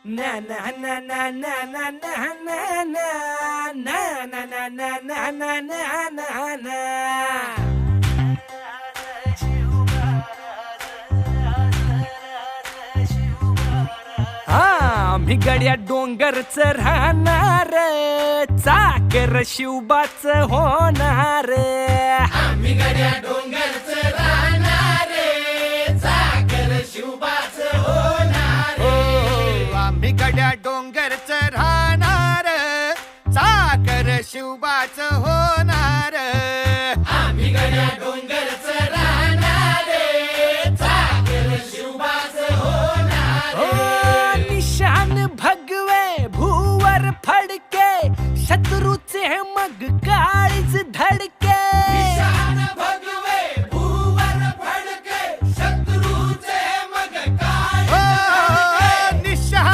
ना ना ना ना ना ना ना ना ना ना ना ना ना ना ना ना ना हा मी गड्या डोंगरच राहणार चाकर शिवबाच होणार आम्ही गड्या डोंगरच राहणार चाकर शिवबाच होणार आम्ही गड्या डोंगरच राहणार चाकर शिवबाच होणार आम्ही गड्या डोंगरच